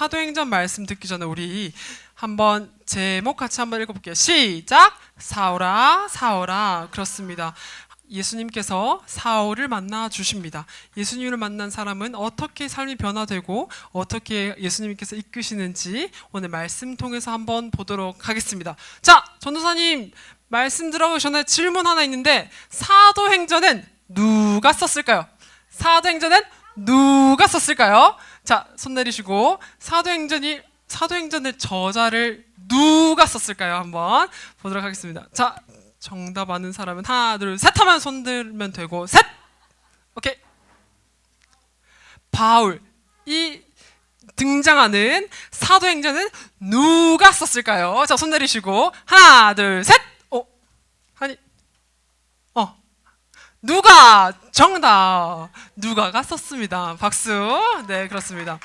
사도행전 말씀 듣기 전에 우리 한번 제목 같이 한번 읽어볼게요. 시작! 사울아 사울아. 그렇습니다. 예수님께서 사울을 만나 주십니다. 예수님을 만난 사람은 어떻게 삶이 변화되고 어떻게 예수님께서 이끄시는지 오늘 말씀 통해서 한번 보도록 하겠습니다. 자, 전도사님 말씀 들어가기 전에 질문 하나 있는데, 사도행전은 누가 썼을까요? 사도행전은 누가 썼을까요? 자, 손 내리시고, 사도행전의 저자를 누가 썼을까요? 한번 보도록 하겠습니다. 자, 정답 아는 사람은 하나, 둘, 셋 하면 손 들면 되고, 셋! 오케이. 바울. 이 등장하는 사도행전은 누가 썼을까요? 자, 손 내리시고, 하나, 둘, 셋! 누가! 정답! 누가가 썼습니다. 박수. 네, 그렇습니다.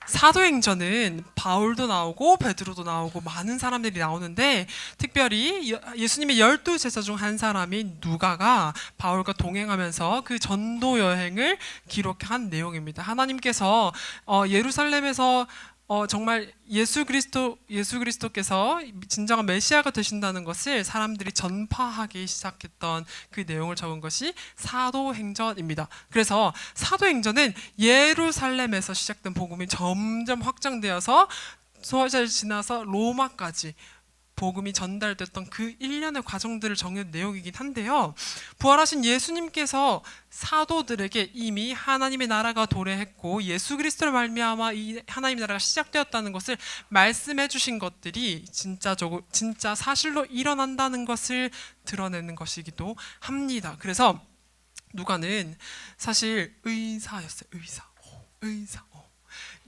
사도행전은 바울도 나오고 베드로도 나오고 많은 사람들이 나오는데, 특별히 예수님의 12제자 중 한 사람인 누가가 바울과 동행하면서 그 전도 여행을 기록한 내용입니다. 하나님께서 예루살렘에서 정말 예수 그리스도께서 진정한 메시아가 되신다는 것을 사람들이 전파하기 시작했던 그 내용을 적은 것이 사도행전입니다. 그래서 사도행전은 예루살렘에서 시작된 복음이 점점 확장되어서 소화를 지나서 로마까지 복음이 전달됐던 그 일련의 과정들을 적는 내용이긴 한데요. 부활하신 예수님께서 사도들에게 이미 하나님의 나라가 도래했고 예수 그리스도를 말미암아 이 하나님의 나라가 시작되었다는 것을 말씀해 주신 것들이 진짜 사실로 일어난다는 것을 드러내는 것이기도 합니다. 그래서 누가는 사실 의사였어요. 의사.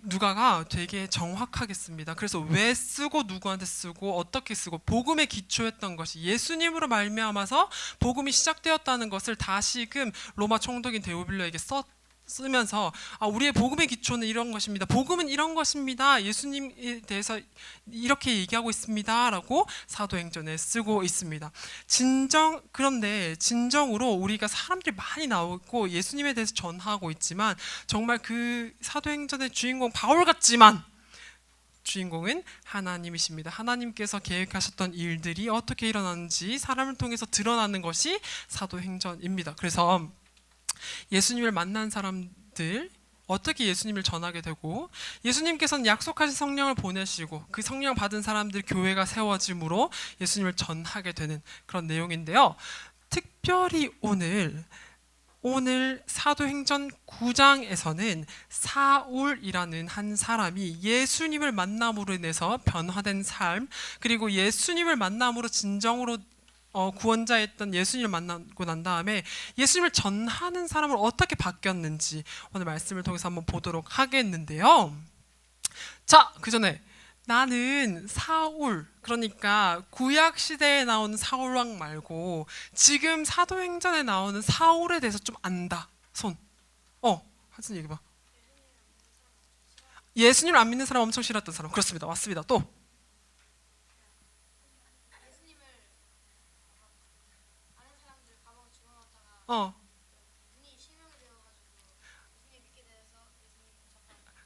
누가가 되게 정확하게 씁니다. 그래서 왜 쓰고 누구한테 쓰고 어떻게 쓰고 복음에 기초했던 것이 예수님으로 말미암아서 복음이 시작되었다는 것을 다시금 로마 총독인 데오빌로에게 쓰면서 우리의 복음의 기초는 이런 것입니다. 복음은 이런 것입니다. 예수님에 대해서 이렇게 얘기하고 있습니다. 라고 사도행전에 쓰고 있습니다. 그런데 진정으로 우리가 사람들이 많이 나오고 예수님에 대해서 전하고 있지만 정말 그 사도행전의 주인공 바울 같지만 주인공은 하나님이십니다. 하나님께서 계획하셨던 일들이 어떻게 일어나는지 사람을 통해서 드러나는 것이 사도행전입니다. 그래서 예수님을 만난 사람들, 어떻게 예수님을 전하게 되고 예수님께서는 약속하신 성령을 보내시고 그 성령 받은 사람들 교회가 세워짐으로 예수님을 전하게 되는 그런 내용인데요. 특별히 오늘 사도행전 9장에서는 사울이라는 한 사람이 예수님을 만남으로 인해서 변화된 삶, 그리고 예수님을 만남으로 진정으로 구원자였던 예수님을 만나고 난 다음에 예수님을 전하는 사람을 어떻게 바뀌었는지 오늘 말씀을 통해서 한번 보도록 하겠는데요. 자, 그 전에 나는 사울, 그러니까 구약 시대에 나오는 사울왕 말고 지금 사도행전에 나오는 사울에 대해서 좀 안다. 손. 하진 얘기해봐. 예수님을 안 믿는 사람 엄청 싫었던 사람. 그렇습니다. 맞습니다. 또.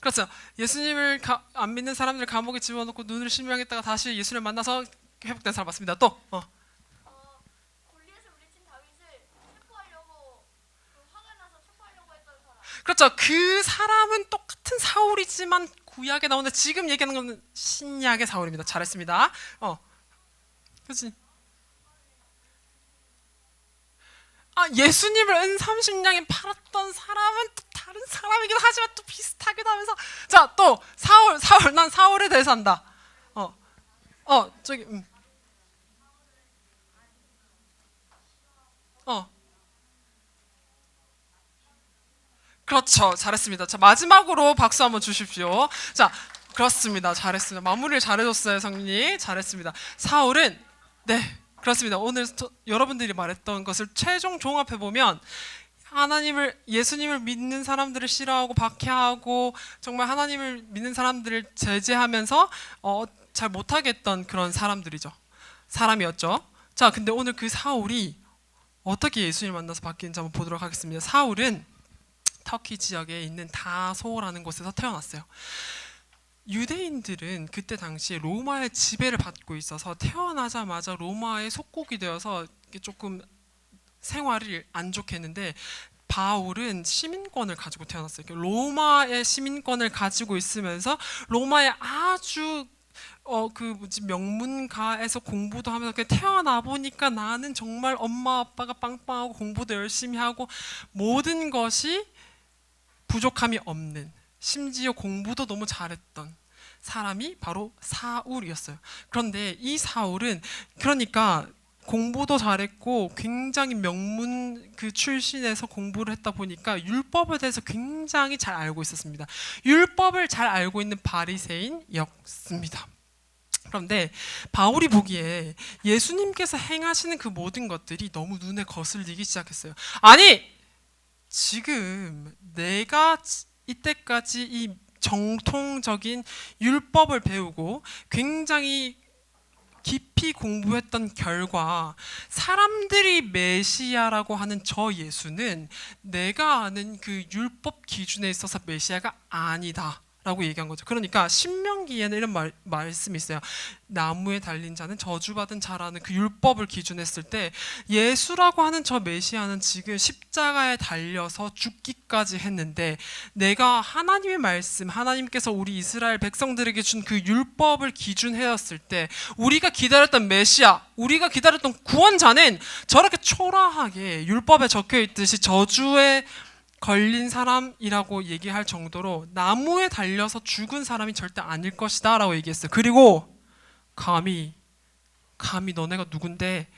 그렇죠. 예수님을 안 믿는 사람들 감옥에 집어넣고 눈을 실명했다가 다시 예수님을 만나서 회복된 사람 맞습니다. 또. 골리앗을 물리친 다윗을 체포하려고 화가 나서 체포하려고 했던 사람. 그렇죠. 그 사람은 똑같은 사울이지만 구약에 나오는데 지금 얘기하는 건 신약의 사울입니다. 잘했습니다. 그렇지. 예수님을 은삼십냥에 팔았던 사람은 또 다른 사람이긴 하지만 또 비슷하기도 하면서, 자, 또 사울, 난 사울에 대해서 한다. 저기 어. 그렇죠. 잘했습니다. 자, 마지막으로 박수 한번 주십시오. 자, 그렇습니다. 잘했습니다. 마무리를 잘해줬어요, 성민이. 잘했습니다. 사울은, 네, 그렇습니다. 오늘 여러분들이 말했던 것을 최종 종합해보면, 예수님을 믿는 사람들을 싫어하고 박해하고, 정말 하나님을 믿는 사람들을 제재하면서, 잘 못하겠던 그런 사람이었죠. 자, 근데 오늘 그 사울이 어떻게 예수님을 만나서 바뀌는지 한번 보도록 하겠습니다. 사울은 터키 지역에 있는 다소라는 곳에서 태어났어요. 유대인들은 그때 당시에 로마의 지배를 받고 있어서 태어나자마자 로마의 속국이 되어서 조금 생활이 안 좋게 했는데, 바울은 시민권을 가지고 태어났어요. 로마의 시민권을 가지고 있으면서 로마의 아주 명문가에서 공부도 하면서 태어나 보니까 나는 정말 엄마 아빠가 빵빵하고 공부도 열심히 하고 모든 것이 부족함이 없는, 심지어 공부도 너무 잘했던 사람이 바로 사울이었어요. 그런데 이 사울은 그러니까 공부도 잘했고 굉장히 명문 그 출신에서 공부를 했다 보니까 율법에 대해서 굉장히 잘 알고 있었습니다. 율법을 잘 알고 있는 바리새인이었습니다. 그런데 바울이 보기에 예수님께서 행하시는 그 모든 것들이 너무 눈에 거슬리기 시작했어요. 아니, 지금 내가 이때까지 이 정통적인 율법을 배우고 굉장히 깊이 공부했던 결과 사람들이 메시아라고 하는 저 예수는 내가 아는 그 율법 기준에 있어서 메시아가 아니다 라고 얘기한 거죠. 그러니까 신명기에는 이런 말씀이 있어요. 나무에 달린 자는 저주받은 자라는 그 율법을 기준했을 때 예수라고 하는 저 메시아는 지금 십자가에 달려서 죽기까지 했는데, 내가 하나님의 말씀, 하나님께서 우리 이스라엘 백성들에게 준 그 율법을 기준해왔을 때 우리가 기다렸던 메시아, 우리가 기다렸던 구원자는 저렇게 초라하게 율법에 적혀있듯이 저주에 걸린 사람이라고 얘기할 정도로 나무에 달려서 죽은 사람이 절대 아닐 것이다 라고 얘기했어요. 그리고 감히 너네가 누군데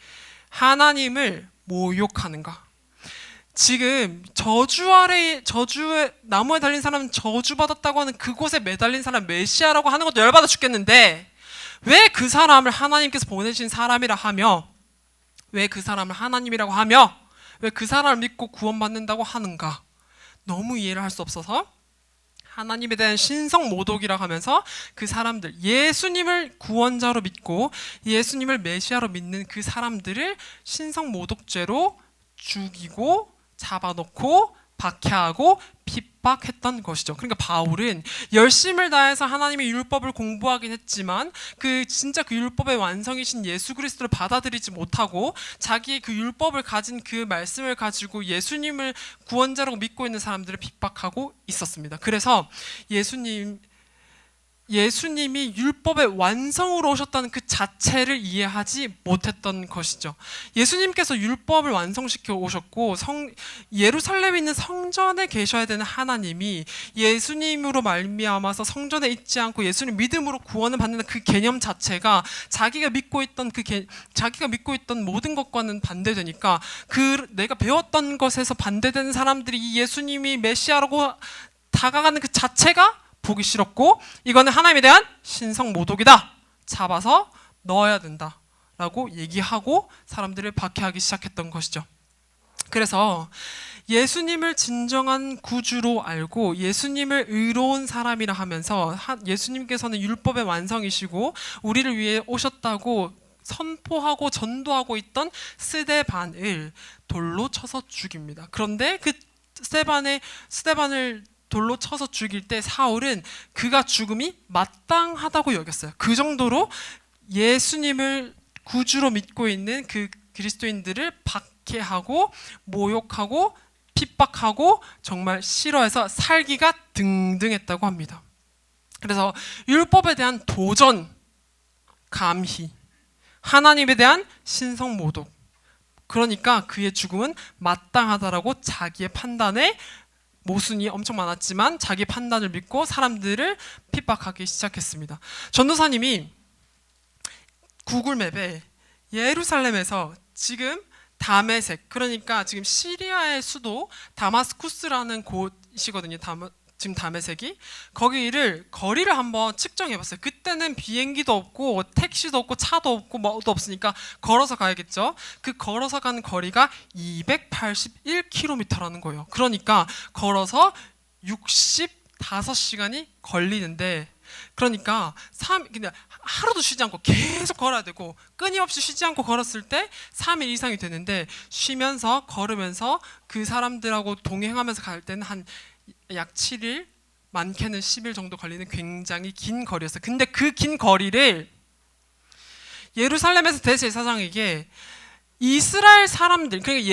하나님을 모욕하는가? 지금 저주에 나무에 달린 사람은 저주받았다고 하는 그곳에 매달린 사람 메시아라고 하는 것도 열받아 죽겠는데, 왜 그 사람을 하나님께서 보내신 사람이라 하며, 왜 그 사람을 하나님이라고 하며, 왜 그 사람을 믿고 구원받는다고 하는가? 너무 이해를 할 수 없어서 하나님에 대한 신성 모독이라고 하면서 그 사람들, 예수님을 구원자로 믿고 예수님을 메시아로 믿는 그 사람들을 신성 모독죄로 죽이고 잡아놓고 박해하고 핍박했던 것이죠. 그러니까 바울은 열심을 다해서 하나님의 율법을 공부하긴 했지만 진짜 그 율법의 완성이신 예수 그리스도를 받아들이지 못하고 자기의 그 율법을 가진 그 말씀을 가지고 예수님을 구원자라고 믿고 있는 사람들을 핍박하고 있었습니다. 그래서 예수님이 율법의 완성으로 오셨다는 그 자체를 이해하지 못했던 것이죠. 예수님께서 율법을 완성시켜 오셨고 예루살렘에 있는 성전에 계셔야 되는 하나님이 예수님으로 말미암아서 성전에 있지 않고 예수님 믿음으로 구원을 받는 그 개념 자체가 자기가 믿고 있던 모든 것과는 반대되니까 내가 배웠던 것에서 반대되는 사람들이 이 예수님이 메시아라고 다가가는 그 자체가 보기 싫었고, 이거는 하나님에 대한 신성 모독이다, 잡아서 넣어야 된다 라고 얘기하고 사람들을 박해하기 시작했던 것이죠. 그래서 예수님을 진정한 구주로 알고 예수님을 의로운 사람이라 하면서 예수님께서는 율법의 완성이시고 우리를 위해 오셨다고 선포하고 전도하고 있던 스데반을 돌로 쳐서 죽입니다. 그런데 그 스데반을 돌로 쳐서 죽일 때 사울은 그가 죽음이 마땅하다고 여겼어요. 그 정도로 예수님을 구주로 믿고 있는 그 그리스도인들을 박해하고 모욕하고 핍박하고 정말 싫어해서 살기가 등등했다고 합니다. 그래서 율법에 대한 도전, 감히, 하나님에 대한 신성 모독, 그러니까 그의 죽음은 마땅하다라고 자기의 판단에 모순이 엄청 많았지만 자기 판단을 믿고 사람들을 핍박하기 시작했습니다. 전도사님이 구글맵에 예루살렘에서 지금 다메섹, 그러니까 지금 시리아의 수도 다마스쿠스라는 곳이거든요. 지금 다메섹이. 거기를 거리를 한번 측정해봤어요. 그때는 비행기도 없고 택시도 없고 차도 없고 뭐도 없으니까 걸어서 가야겠죠. 그 걸어서 가는 거리가 281km라는 거예요. 그러니까 걸어서 65시간이 걸리는데, 그러니까 그냥 하루도 쉬지 않고 계속 걸어야 되고 끊임없이 쉬지 않고 걸었을 때 3일 이상이 되는데, 쉬면서 걸으면서 그 사람들하고 동행하면서 갈 때는 한 약 7일, 많게는 10일 정도 걸리는 굉장히 긴 거리였어요. 근데 그 긴 거리를 예루살렘에서 대제사장에게 이스라엘 사람들, 그러니까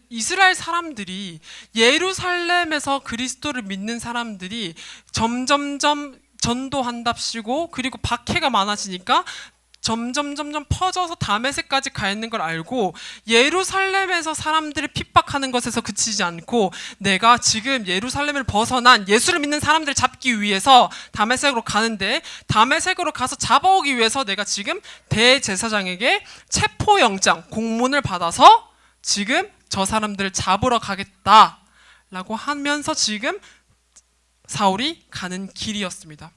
이스라엘 사람들이, 예루살렘에서 그리스도를 믿는 사람들이 점점점 전도한답시고, 그리고 박해가 많아지니까 점점 퍼져서 다메섹까지 가 있는 걸 알고, 예루살렘에서 사람들을 핍박하는 것에서 그치지 않고 내가 지금 예루살렘을 벗어난 예수를 믿는 사람들을 잡기 위해서 다메섹으로 가는데, 다메섹으로 가서 잡아오기 위해서 내가 지금 대제사장에게 체포영장 공문을 받아서 지금 저 사람들을 잡으러 가겠다라고 하면서 지금 사울이 가는 길이었습니다.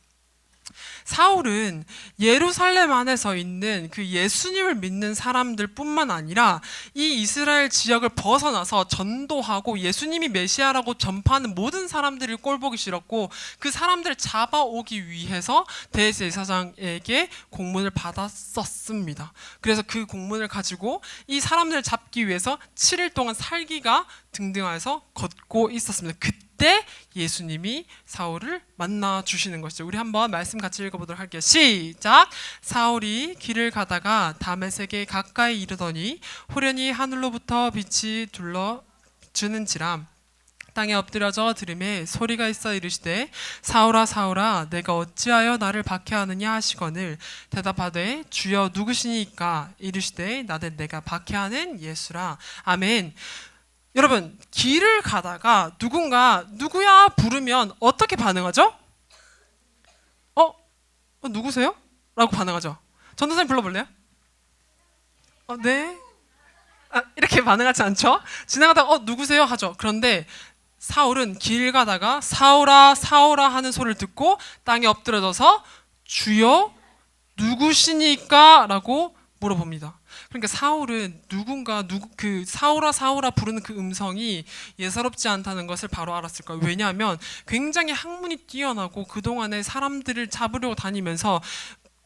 사울은 예루살렘 안에서 있는 그 예수님을 믿는 사람들 뿐만 아니라 이 이스라엘 지역을 벗어나서 전도하고 예수님이 메시아라고 전파하는 모든 사람들이 꼴보기 싫었고, 그 사람들을 잡아오기 위해서 대제사장에게 공문을 받았었습니다. 그래서 그 공문을 가지고 이 사람들을 잡기 위해서 7일 동안 살기가 등등해서 걷고 있었습니다. 그때 예수님이 사울을 만나 주시는 것이죠. 우리 한번 말씀 같이 읽어보도록 할게요. 시작. 사울이 길을 가다가 다메섹에 가까이 이르더니 호련히 하늘로부터 빛이 둘러주는지라 땅에 엎드려져 들음에 소리가 있어 이르시되 사울아 사울아 내가 어찌하여 나를 박해하느냐 하시거늘 대답하되 주여 누구시니까 이르시되 나는 내가 박해하는 예수라. 아멘. 여러분, 길을 가다가 누군가 누구야 부르면 어떻게 반응하죠? 누구세요? 라고 반응하죠. 전도사님 불러볼래요? 네. 이렇게 반응하지 않죠? 지나가다가 누구세요? 하죠. 그런데 사울은 길 가다가 사울아 사울아 하는 소리를 듣고 땅에 엎드려져서 주여 누구시니까? 라고 물어봅니다. 그러니까 사울은 그 사울아 사울아 부르는 그 음성이 예사롭지 않다는 것을 바로 알았을 거예요. 왜냐하면 굉장히 학문이 뛰어나고 그동안에 사람들을 잡으려고 다니면서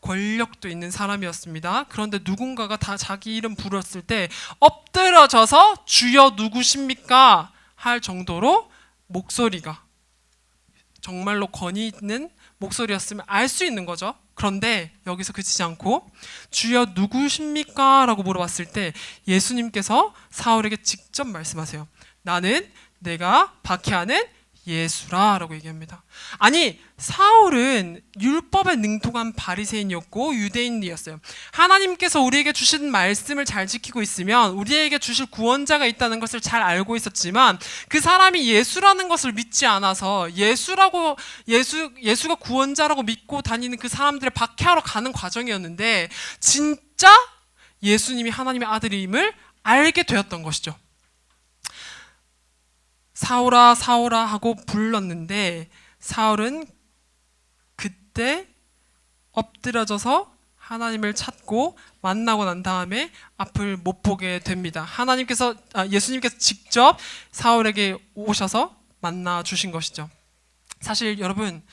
권력도 있는 사람이었습니다. 그런데 누군가가 다 자기 이름 부르었을 때 엎드려져서 주여 누구십니까? 할 정도로 목소리가 정말로 권위 있는 목소리였으면 알 수 있는 거죠. 그런데 여기서 그치지 않고 주여 누구십니까? 라고 물어봤을 때 예수님께서 사울에게 직접 말씀하세요. 나는 내가 박해하는 예수라 라고 얘기합니다. 아니, 사울은 율법에 능통한 바리새인이었고 유대인이었어요. 하나님께서 우리에게 주신 말씀을 잘 지키고 있으면 우리에게 주실 구원자가 있다는 것을 잘 알고 있었지만, 그 사람이 예수라는 것을 믿지 않아서 예수가 구원자라고 믿고 다니는 그 사람들을 박해하러 가는 과정이었는데, 진짜 예수님이 하나님의 아들임을 알게 되었던 것이죠. 사울아 사울아 하고 불렀는데 사울은 그때 엎드려져서 하나님을 찾고 만나고 난 다음에 앞을 못 보게 됩니다. 예수님께서 직접 사울에게 오셔서 만나 주신 것이죠. 사실 여러분,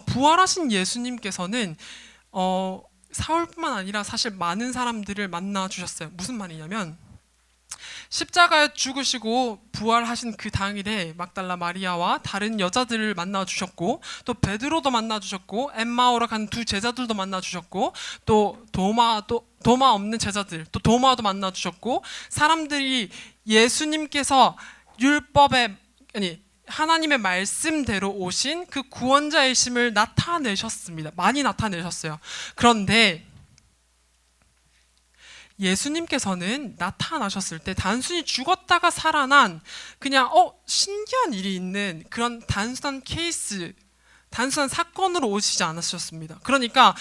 부활하신 예수님께서는 사울뿐만 아니라 사실 많은 사람들을 만나 주셨어요. 무슨 말이냐면, 십자가에 죽으시고 부활하신 그 당일에 막달라 마리아와 다른 여자들을 만나 주셨고, 또 베드로도 만나 주셨고, 엠마오로 간 두 제자들도 만나 주셨고, 또 도마 없는 제자들, 또 도마도 만나 주셨고, 사람들이 예수님께서 하나님의 말씀대로 오신 그 구원자이심을 나타내셨습니다. 많이 나타내셨어요. 그런데 예수님께서는 나타나셨을 때 단순히 죽었다가 살아난 그냥 신기한 일이 있는 그런 단순한 케이스, 단순한 사건으로 오시지 않으셨습니다. 그러니까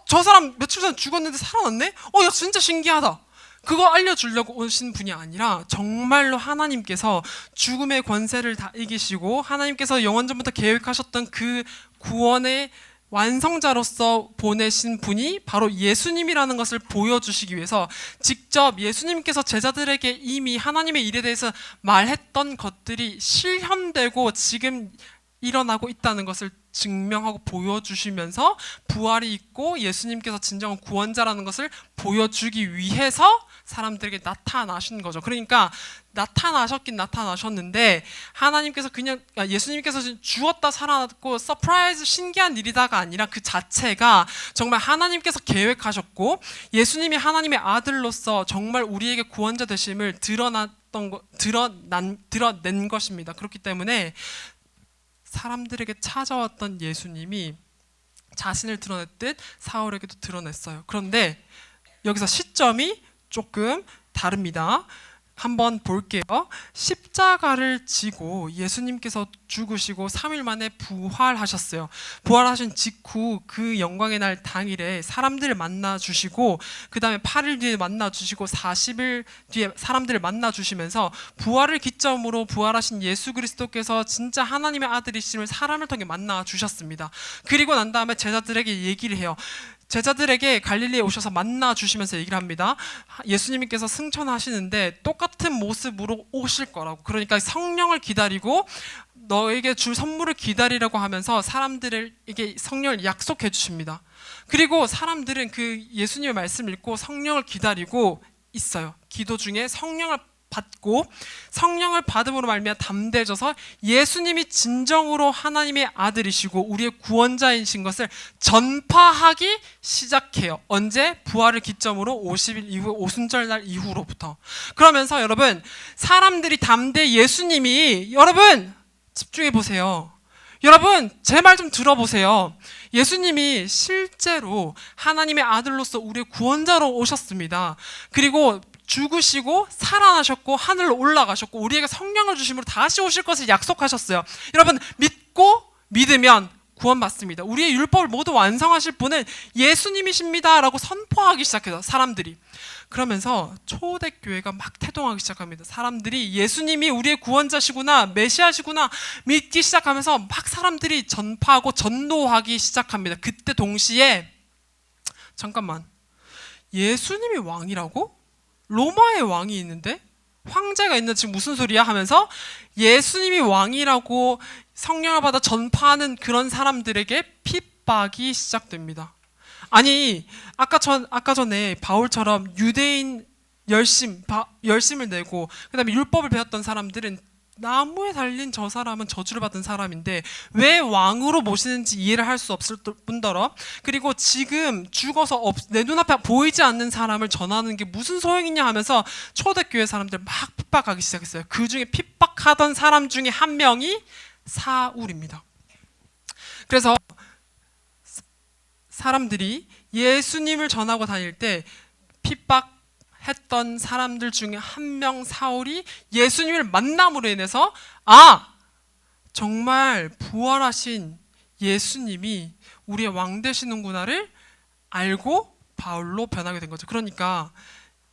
저 사람 며칠 전에 죽었는데 살아났네? 야, 진짜 신기하다. 그거 알려주려고 오신 분이 아니라 정말로 하나님께서 죽음의 권세를 다 이기시고 하나님께서 영원전부터 계획하셨던 그 구원의 완성자로서 보내신 분이 바로 예수님이라는 것을 보여주시기 위해서 직접 예수님께서 제자들에게 이미 하나님의 일에 대해서 말했던 것들이 실현되고 지금 일어나고 있다는 것을 증명하고 보여주시면서 부활이 있고 예수님께서 진정한 구원자라는 것을 보여주기 위해서 사람들에게 나타나신 거죠. 그러니까 나타나셨긴 나타나셨는데 하나님께서 그냥 예수님께서 죽었다 살아났고 서프라이즈 신기한 일이다가 아니라 그 자체가 정말 하나님께서 계획하셨고 예수님이 하나님의 아들로서 정말 우리에게 구원자 되심을 드러낸 것입니다. 그렇기 때문에 사람들에게 찾아왔던 예수님이 자신을 드러냈듯 사울에게도 드러냈어요. 그런데 여기서 시점이 조금 다릅니다. 한번 볼게요. 십자가를 지고 예수님께서 죽으시고 3일 만에 부활하셨어요. 부활하신 직후 그 영광의 날 당일에 사람들을 만나 주시고 그 다음에 8일 뒤에 만나 주시고 40일 뒤에 사람들을 만나 주시면서 부활을 기점으로 부활하신 예수 그리스도께서 진짜 하나님의 아들이심을 사람을 통해 만나 주셨습니다. 그리고 난 다음에 제자들에게 얘기를 해요. 제자들에게 갈릴리에 오셔서 만나 주시면서 얘기를 합니다. 예수님께서 승천하시는데 똑같은 모습으로 오실 거라고. 그러니까 성령을 기다리고 너에게 줄 선물을 기다리라고 하면서 사람들에게 성령을 약속해 주십니다. 그리고 사람들은 그 예수님의 말씀을 읽고 성령을 기다리고 있어요. 기도 중에 성령을 받고 성령을 받음으로 말미암아 담대해져서 예수님이 진정으로 하나님의 아들이시고 우리의 구원자이신 것을 전파하기 시작해요. 언제? 부활을 기점으로 50일 이후 오순절날 이후로부터. 그러면서 여러분 사람들이 담대히 예수님이 여러분 집중해 보세요. 여러분 제 말 좀 들어보세요. 예수님이 실제로 하나님의 아들로서 우리의 구원자로 오셨습니다. 그리고 죽으시고 살아나셨고 하늘로 올라가셨고 우리에게 성령을 주심으로 다시 오실 것을 약속하셨어요. 여러분 믿고 믿으면 구원받습니다. 우리의 율법을 모두 완성하실 분은 예수님이십니다 라고 선포하기 시작해요. 사람들이. 그러면서 초대교회가 막 태동하기 시작합니다. 사람들이 예수님이 우리의 구원자시구나 메시아시구나 믿기 시작하면서 막 사람들이 전파하고 전도하기 시작합니다. 그때 동시에 잠깐만 예수님이 왕이라고? 로마의 왕이 있는데? 황제가 있는데 지금 무슨 소리야? 하면서 예수님이 왕이라고 성령을 받아 전파하는 그런 사람들에게 핍박이 시작됩니다. 아니 아까 전에 바울처럼 유대인 열심을 내고 그 다음에 율법을 배웠던 사람들은 나무에 달린 저 사람은 저주를 받은 사람인데 왜 왕으로 모시는지 이해를 할 수 없을 뿐더러 그리고 지금 죽어서 내 눈앞에 보이지 않는 사람을 전하는 게 무슨 소용이냐 하면서 초대교회 사람들 막 핍박하기 시작했어요. 그 중에 핍박하던 사람 중에 한 명이 사울입니다. 그래서 사람들이 예수님을 전하고 다닐 때 핍박했던 사람들 중에 한 명 사울이 예수님을 만남으로 인해서 정말 부활하신 예수님이 우리의 왕 되시는구나를 알고 바울로 변하게 된 거죠. 그러니까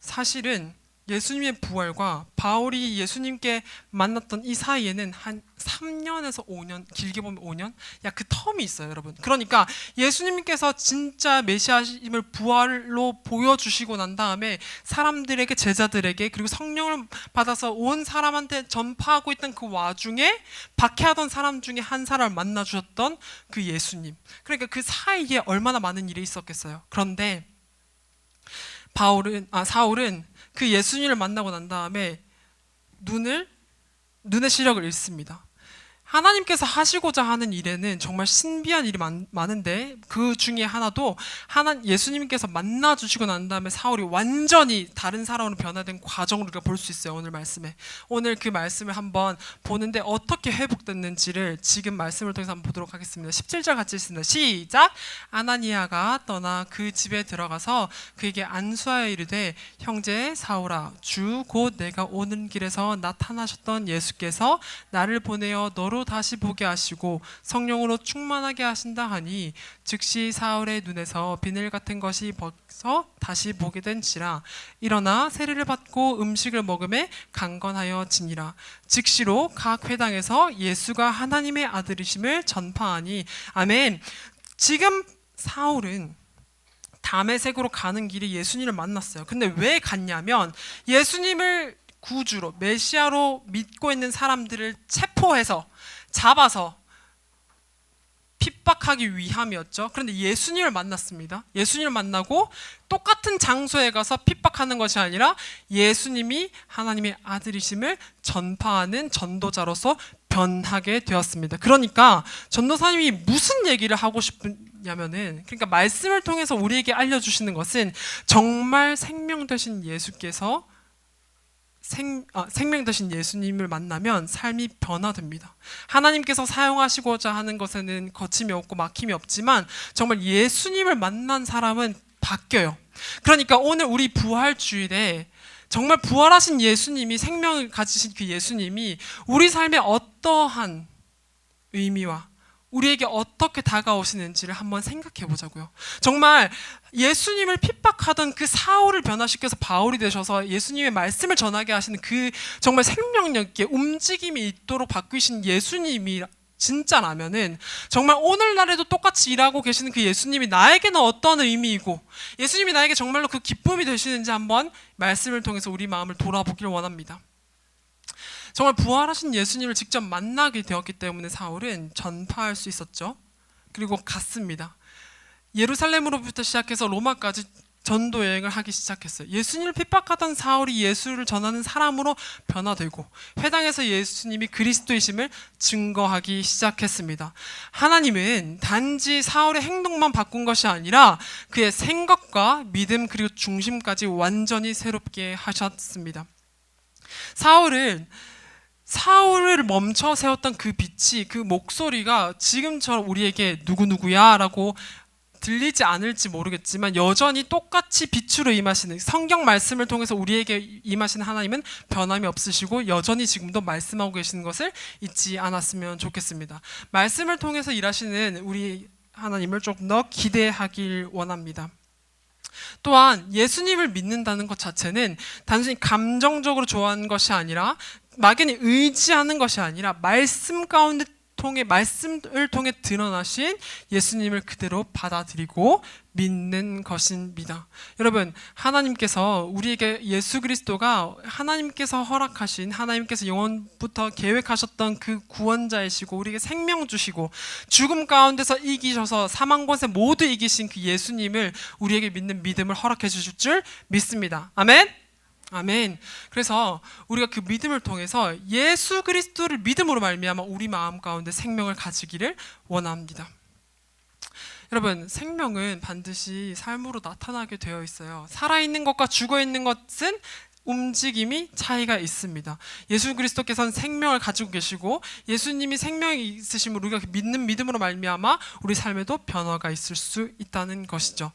사실은 예수님의 부활과 바울이 예수님께 만났던 이 사이에는 한 3년에서 5년, 길게 보면 5년? 그 텀이 있어요, 여러분. 그러니까 예수님께서 진짜 메시아임을 부활로 보여주시고 난 다음에 사람들에게, 제자들에게, 그리고 성령을 받아서 온 사람한테 전파하고 있던 그 와중에 박해하던 사람 중에 한 사람을 만나주셨던 그 예수님. 그러니까 그 사이에 얼마나 많은 일이 있었겠어요. 그런데 사울은 그 예수님을 만나고 난 다음에 눈의 시력을 잃습니다. 하나님께서 하시고자 하는 일에는 정말 신비한 일이 많은데 그 중에 하나도 예수님께서 만나주시고 난 다음에 사울이 완전히 다른 사람으로 변화된 과정을 우리가 볼 수 있어요. 오늘 말씀에. 오늘 그 말씀을 한번 보는데 어떻게 회복됐는지를 지금 말씀을 통해서 한번 보도록 하겠습니다. 17절 같이 읽습니다. 시작! 아나니아가 떠나 그 집에 들어가서 그에게 안수하여 이르되 형제 사울아 주 곧 내가 오는 길에서 나타나셨던 예수께서 나를 보내어 너로 눈으로 다시 보게 하시고 성령으로 충만하게 하신다 하니 즉시 사울의 눈에서 비늘 같은 것이 벗어 다시 보게 된지라. 일어나 세례를 받고 음식을 먹음에 강건하여 지니라. 즉시로 각 회당에서 예수가 하나님의 아들이심을 전파하니. 아멘. 지금 사울은 다메섹으로 가는 길에 예수님을 만났어요. 근데 왜 갔냐면 예수님을 구주로 메시아로 믿고 있는 사람들을 체포해서 잡아서 핍박하기 위함이었죠. 그런데 예수님을 만났습니다. 예수님을 만나고 똑같은 장소에 가서 핍박하는 것이 아니라 예수님이 하나님의 아들이심을 전파하는 전도자로서 변하게 되었습니다. 그러니까 전도사님이 무슨 얘기를 하고 싶냐면은, 그러니까 말씀을 통해서 우리에게 알려주시는 것은 정말 생명 되신 예수께서 생명 되신 예수님을 만나면 삶이 변화됩니다. 하나님께서 사용하시고자 하는 것에는 거침이 없고 막힘이 없지만 정말 예수님을 만난 사람은 바뀌어요. 그러니까 오늘 우리 부활주일에 정말 부활하신 예수님이, 생명을 가지신 그 예수님이 우리 삶에 어떠한 의미와 우리에게 어떻게 다가오시는지를 한번 생각해 보자고요. 정말 예수님을 핍박하던 그 사울을 변화시켜서 바울이 되셔서 예수님의 말씀을 전하게 하시는 그 정말 생명력 있게 움직임이 있도록 바꾸신 예수님이 진짜라면은 정말 오늘날에도 똑같이 일하고 계시는 그 예수님이 나에게는 어떤 의미이고 예수님이 나에게 정말로 그 기쁨이 되시는지 한번 말씀을 통해서 우리 마음을 돌아보길 원합니다. 정말 부활하신 예수님을 직접 만나게 되었기 때문에 사울은 전파할 수 있었죠. 그리고 갔습니다. 예루살렘으로부터 시작해서 로마까지 전도 여행을 하기 시작했어요. 예수님을 핍박하던 사울이 예수를 전하는 사람으로 변화되고 회당에서 예수님이 그리스도이심을 증거하기 시작했습니다. 하나님은 단지 사울의 행동만 바꾼 것이 아니라 그의 생각과 믿음 그리고 중심까지 완전히 새롭게 하셨습니다. 사울을 멈춰 세웠던 그 빛이, 그 목소리가 지금처럼 우리에게 누구누구야 라고 들리지 않을지 모르겠지만 여전히 똑같이 빛으로 임하시는, 성경 말씀을 통해서 우리에게 임하시는 하나님은 변함이 없으시고 여전히 지금도 말씀하고 계시는 것을 잊지 않았으면 좋겠습니다. 말씀을 통해서 일하시는 우리 하나님을 조금 더 기대하길 원합니다. 또한 예수님을 믿는다는 것 자체는 단순히 감정적으로 좋아하는 것이 아니라, 막연히 의지하는 것이 아니라 말씀을 통해 드러나신 예수님을 그대로 받아들이고 믿는 것입니다. 여러분, 하나님께서 우리에게 예수 그리스도가 하나님께서 허락하신, 하나님께서 영원부터 계획하셨던 그 구원자이시고 우리에게 생명 주시고 죽음 가운데서 이기셔서 사망 권세 모두 이기신 그 예수님을 우리에게 믿는 믿음을 허락해 주실 줄 믿습니다. 아멘. 아멘. 그래서 우리가 그 믿음을 통해서 예수 그리스도를 믿음으로 말미암아 우리 마음 가운데 생명을 가지기를 원합니다. 여러분, 생명은 반드시 삶으로 나타나게 되어 있어요. 살아있는 것과 죽어있는 것은 움직임이 차이가 있습니다. 예수 그리스도께서는 생명을 가지고 계시고 예수님이 생명이 있으심으로 우리가 믿는 믿음으로 말미암아 우리 삶에도 변화가 있을 수 있다는 것이죠.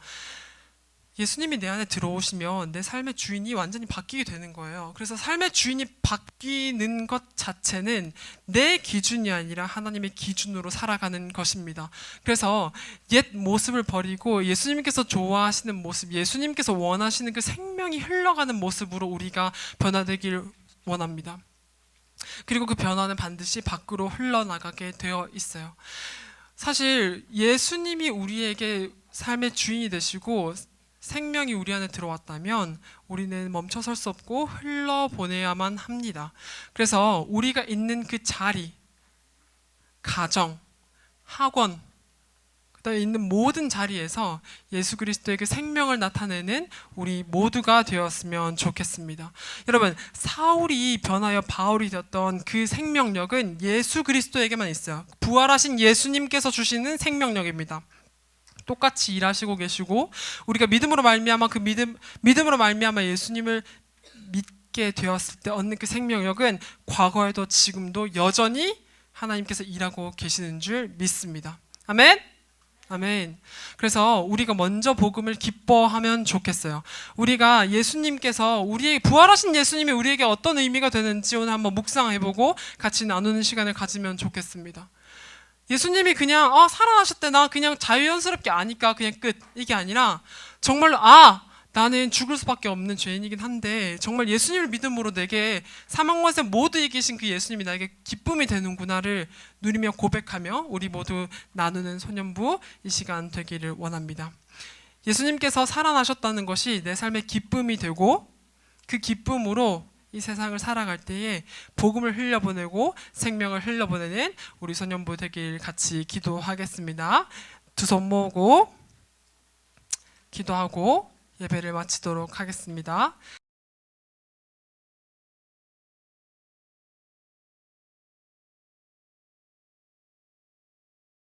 예수님이 내 안에 들어오시면 내 삶의 주인이 완전히 바뀌게 되는 거예요. 그래서 삶의 주인이 바뀌는 것 자체는 내 기준이 아니라 하나님의 기준으로 살아가는 것입니다. 그래서 옛 모습을 버리고 예수님께서 좋아하시는 모습, 예수님께서 원하시는 그 생명이 흘러가는 모습으로 우리가 변화되길 원합니다. 그리고 그 변화는 반드시 밖으로 흘러나가게 되어 있어요. 사실 예수님이 우리에게 삶의 주인이 되시고 생명이 우리 안에 들어왔다면 우리는 멈춰설 수 없고 흘러보내야만 합니다. 그래서 우리가 있는 그 자리, 가정, 학원, 그다음에 있는 모든 자리에서 예수 그리스도의 그 생명을 나타내는 우리 모두가 되었으면 좋겠습니다. 여러분, 사울이 변하여 바울이 되었던 그 생명력은 예수 그리스도에게만 있어요. 부활하신 예수님께서 주시는 생명력입니다. 똑같이 일하시고 계시고 우리가 믿음으로 말미암아 그 믿음으로 말미암아 예수님을 믿게 되었을 때 얻는 그 생명력은 과거에도 지금도 여전히 하나님께서 일하고 계시는 줄 믿습니다. 아멘. 아멘. 그래서 우리가 먼저 복음을 기뻐하면 좋겠어요. 우리가 예수님께서 우리의 부활하신 예수님이 우리에게 어떤 의미가 되는지 오늘 한번 묵상해보고 같이 나누는 시간을 가지면 좋겠습니다. 예수님이 그냥 살아나셨대, 나 그냥 자유연스럽게 아니까 그냥 끝, 이게 아니라 정말로 나는 죽을 수밖에 없는 죄인이긴 한데 정말 예수님을 믿음으로 내게 사망과 모두 이기신 그 예수님이 나에게 기쁨이 되는구나를 누리며 고백하며 우리 모두 나누는 소년부 이 시간 되기를 원합니다. 예수님께서 살아나셨다는 것이 내 삶의 기쁨이 되고 그 기쁨으로 이 세상을 살아갈 때에 복음을 흘려보내고 생명을 흘려보내는 우리 소년부 되길 같이 기도하겠습니다. 두 손 모으고 기도하고 예배를 마치도록 하겠습니다.